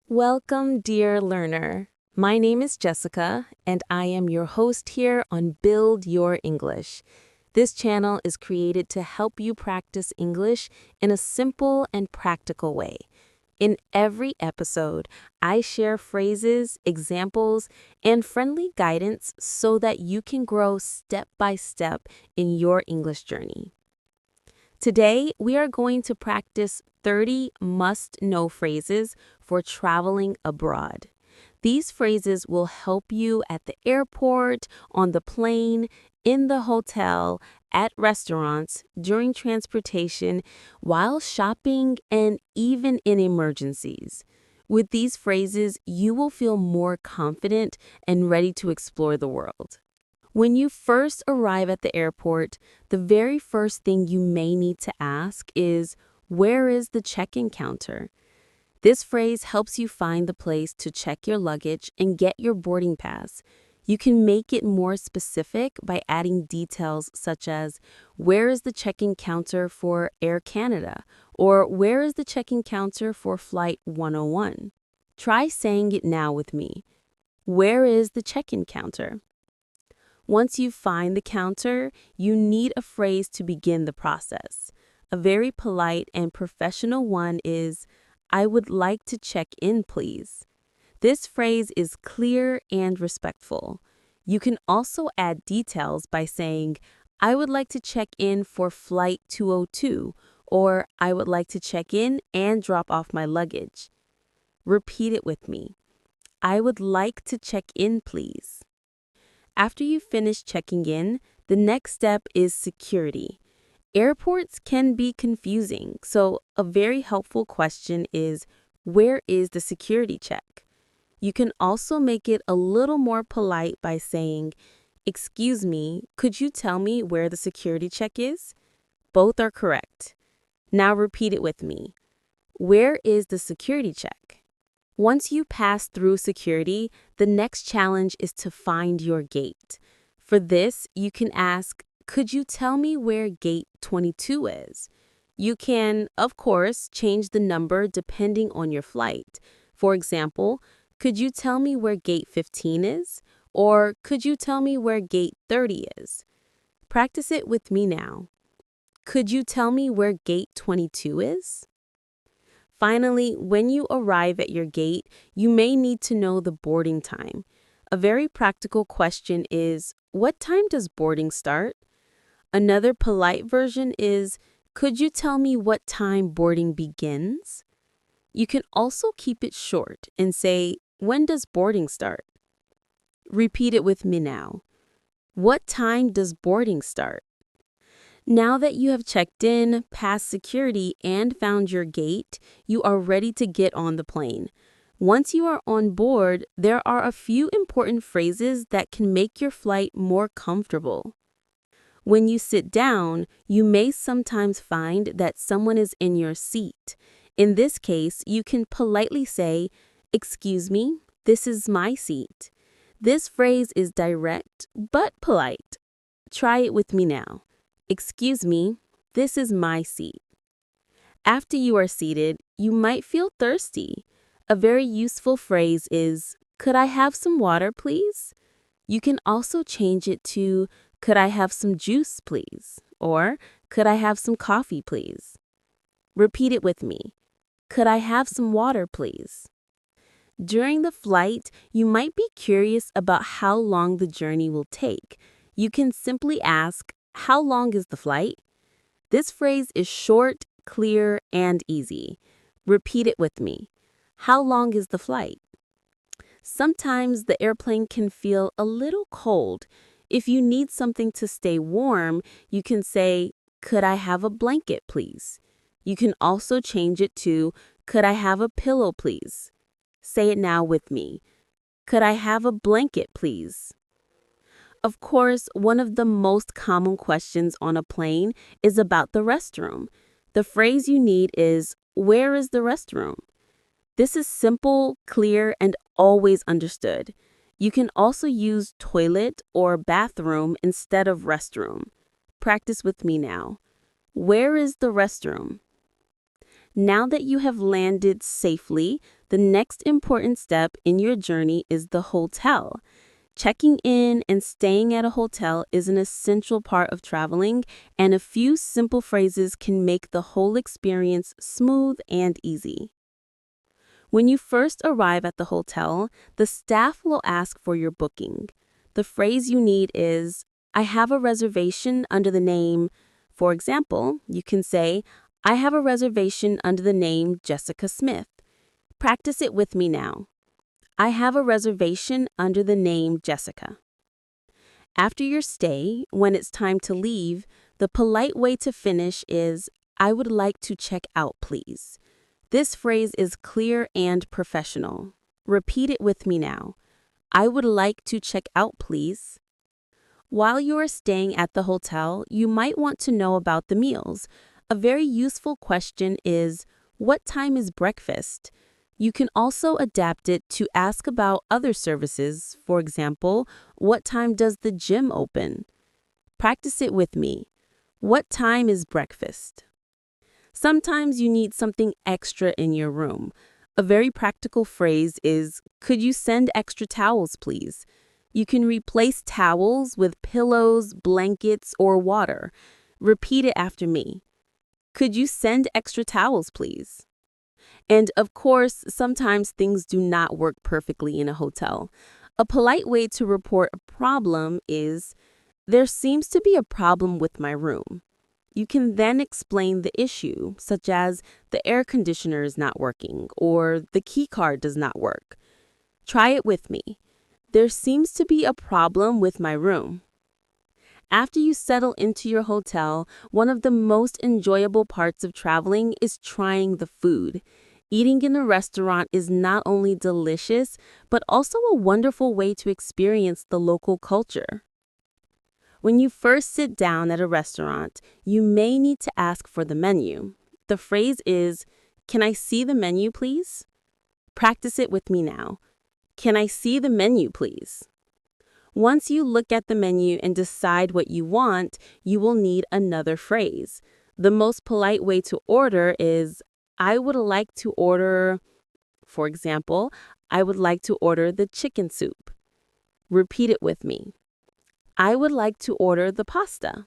Welcome, dear learner. My name is Jessica, and I am your host here on Build Your English. This channel is created to help you practice English in a simple and practical way. In every episode, I share phrases, examples, and friendly guidance so that you can grow step by step in your English journey. Today, we are going to practice 30 must-know phrases for traveling abroad. These phrases will help you at the airport, on the plane, in the hotel, at restaurants, during transportation, while shopping, and even in emergencies. With these phrases, you will feel more confident and ready to explore the world. When you first arrive at the airport, the very first thing you may need to ask is, where is the check-in counter? This phrase helps you find the place to check your luggage and get your boarding pass. You can make it more specific by adding details such as, where is the check-in counter for Air Canada? Or where is the check-in counter for Flight 101? Try saying it now with me. Where is the check-in counter? Once you find the counter, you need a phrase to begin the process. A very polite and professional one is, I would like to check in, please. This phrase is clear and respectful. You can also add details by saying, I would like to check in for Flight 202, or I would like to check in and drop off my luggage. Repeat it with me. I would like to check in, please. After you finish checking in, the next step is security. Airports can be confusing, so a very helpful question is, where is the security check? You can also make it a little more polite by saying, excuse me, could you tell me where the security check is? Both are correct. Now repeat it with me. Where is the security check? Once you pass through security, the next challenge is to find your gate. For this, you can ask, could you tell me where gate 22 is? You can, of course, change the number depending on your flight. For example, could you tell me where gate 15 is? Or could you tell me where gate 30 is? Practice it with me now. Could you tell me where gate 22 is? Finally, when you arrive at your gate, you may need to know the boarding time. A very practical question is, what time does boarding start? Another polite version is, could you tell me what time boarding begins? You can also keep it short and say, when does boarding start? Repeat it with me now. What time does boarding start? Now that you have checked in, passed security, and found your gate, you are ready to get on the plane. Once you are on board, there are a few important phrases that can make your flight more comfortable. When you sit down, you may sometimes find that someone is in your seat. In this case, you can politely say, excuse me, this is my seat. This phrase is direct but polite. Try it with me now. Excuse me, this is my seat. After you are seated, you might feel thirsty. A very useful phrase is, could I have some water, please? You can also change it to, could I have some juice, please? Or, could I have some coffee, please? Repeat it with me. Could I have some water, please? During the flight, you might be curious about how long the journey will take. You can simply ask, how long is the flight? This phrase is short, clear, and easy. Repeat it with me. How long is the flight? Sometimes the airplane can feel a little cold. If you need something to stay warm, you can say, could I have a blanket, please? You can also change it to, could I have a pillow, please? Say it now with me. Could I have a blanket, please? Of course, one of the most common questions on a plane is about the restroom. The phrase you need is, where is the restroom? This is simple, clear, and always understood. You can also use toilet or bathroom instead of restroom. Practice with me now. Where is the restroom? Now that you have landed safely, The next important step in your journey is the hotel. Checking in and staying at a hotel is an essential part of traveling, and a few simple phrases can make the whole experience smooth and easy. When you first arrive at the hotel, the staff will ask for your booking. The phrase you need is, I have a reservation under the name. For example, you can say, I have a reservation under the name Jessica Smith. Practice it with me now. I have a reservation under the name Jessica. After your stay, when it's time to leave, the polite way to finish is, I would like to check out, please. This phrase is clear and professional. Repeat it with me now. I would like to check out, please. While you are staying at the hotel, you might want to know about the meals. A very useful question is, what time is breakfast? You can also adapt it to ask about other services. For example, what time does the gym open? Practice it with me. What time is breakfast? Sometimes you need something extra in your room. A very practical phrase is, could you send extra towels, please? You can replace towels with pillows, blankets, or water. Repeat it after me. Could you send extra towels, please? And of course, sometimes things do not work perfectly in a hotel. A polite way to report a problem is, there seems to be a problem with my room. You can then explain the issue, such as the air conditioner is not working or the key card does not work. Try it with me. There seems to be a problem with my room. After you settle into your hotel, one of the most enjoyable parts of traveling is trying the food. Eating in a restaurant is not only delicious, but also a wonderful way to experience the local culture. When you first sit down at a restaurant, you may need to ask for the menu. The phrase is, can I see the menu, please? Practice it with me now. Can I see the menu, please? Once you look at the menu and decide what you want, you will need another phrase. The most polite way to order is, I would like to order, for example, I would like to order the chicken soup. Repeat it with me. I would like to order the pasta.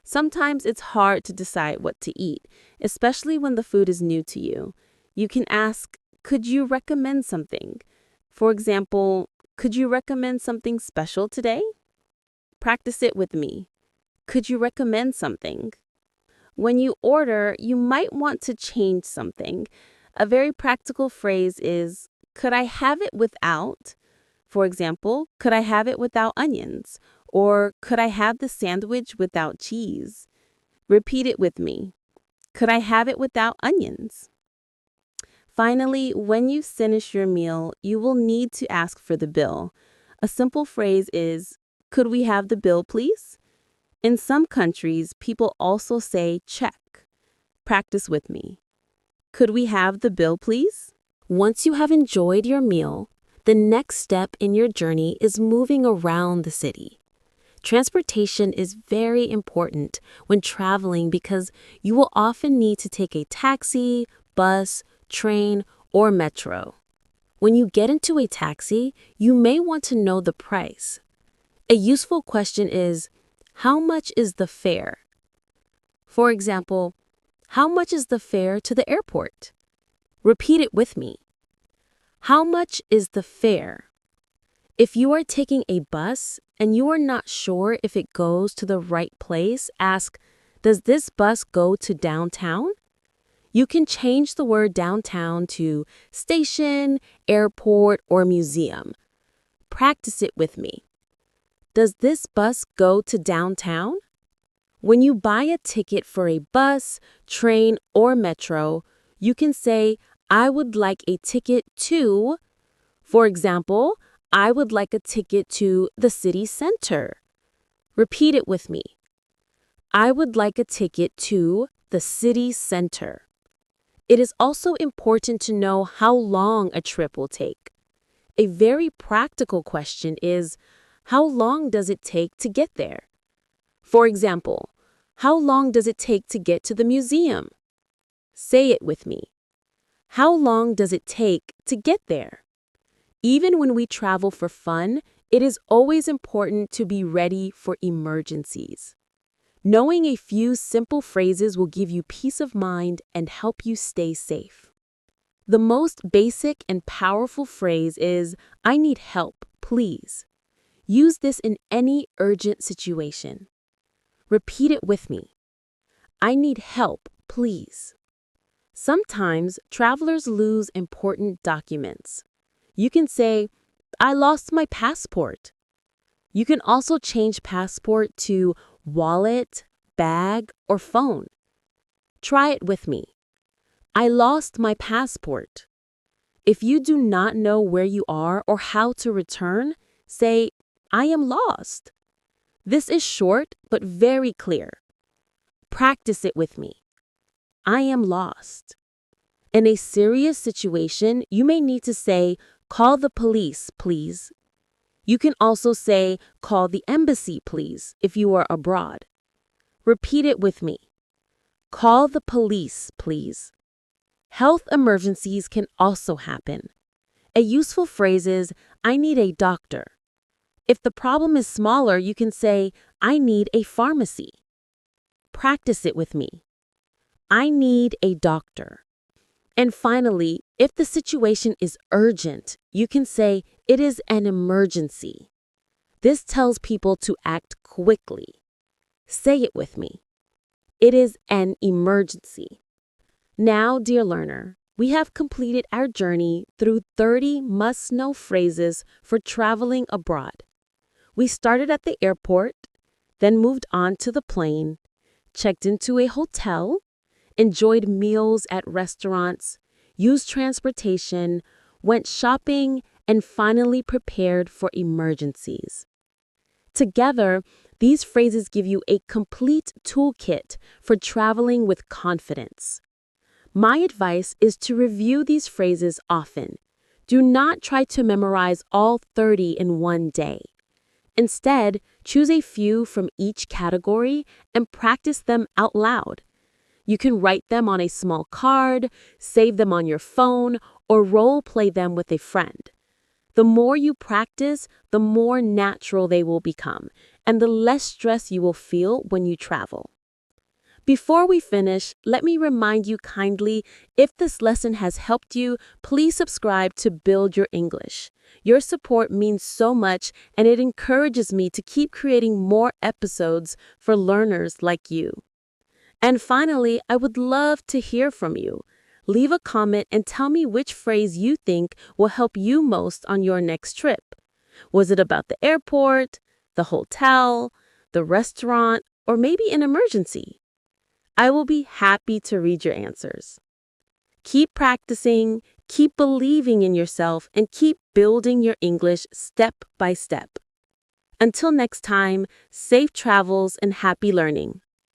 Sometimes it's hard to decide what to eat, especially when the food is new to you. You can ask, could you recommend something? For example, could you recommend something special today? Practice it with me. Could you recommend something? When you order, you might want to change something. A very practical phrase is, could I have it without? For example, could I have it without onions? Or could I have the sandwich without cheese? Repeat it with me. Could I have it without onions? Finally, when you finish your meal, you will need to ask for the bill. A simple phrase is, could we have the bill, please? In some countries, people also say check. Practice with me. Could we have the bill, please? Once you have enjoyed your meal, the next step in your journey is moving around the city. Transportation is very important when traveling because you will often need to take a taxi, bus, train, or metro. When you get into a taxi, you may want to know the price. A useful question is, how much is the fare? For example, how much is the fare to the airport? Repeat it with me. How much is the fare? If you are taking a bus and you are not sure if it goes to the right place, ask, does this bus go to downtown? You can change the word downtown to station, airport, or museum. Practice it with me. Does this bus go to downtown? When you buy a ticket for a bus, train, or metro, you can say, I would like a ticket to, for example, I would like a ticket to the city center. Repeat it with me. I would like a ticket to the city center. It is also important to know how long a trip will take. A very practical question is, how long does it take to get there? For example, how long does it take to get to the museum? Say it with me. How long does it take to get there? Even when we travel for fun, it is always important to be ready for emergencies. Knowing a few simple phrases will give you peace of mind and help you stay safe. The most basic and powerful phrase is, "I need help, please." Use this in any urgent situation. Repeat it with me. I need help, please. Sometimes travelers lose important documents. You can say, I lost my passport. You can also change passport to wallet, bag, or phone. Try it with me. I lost my passport. If you do not know where you are or how to return, say, I am lost. This is short but very clear. Practice it with me. I am lost. In a serious situation, you may need to say, call the police, please. You can also say, call the embassy, please, if you are abroad. Repeat it with me. Call the police, please. Health emergencies can also happen. A useful phrase is, I need a doctor. If the problem is smaller, you can say, I need a pharmacy. Practice it with me. I need a doctor. And finally, if the situation is urgent, you can say, it is an emergency. This tells people to act quickly. Say it with me. It is an emergency. Now, dear learner, we have completed our journey through 30 must-know phrases for traveling abroad. We started at the airport, then moved on to the plane, checked into a hotel, enjoyed meals at restaurants, used transportation, went shopping, and finally prepared for emergencies. Together, these phrases give you a complete toolkit for traveling with confidence. My advice is to review these phrases often. Do not try to memorize all 30 in one day. Instead, choose a few from each category and practice them out loud. You can write them on a small card, save them on your phone, or role play them with a friend. The more you practice, the more natural they will become, and the less stress you will feel when you travel. Before we finish, let me remind you kindly, if this lesson has helped you, please subscribe to Build Your English. Your support means so much, and it encourages me to keep creating more episodes for learners like you. And finally, I would love to hear from you. Leave a comment and tell me which phrase you think will help you most on your next trip. Was it about the airport, the hotel, the restaurant, or maybe an emergency? I will be happy to read your answers. Keep practicing, keep believing in yourself, and keep building your English step by step. Until next time, safe travels and happy learning.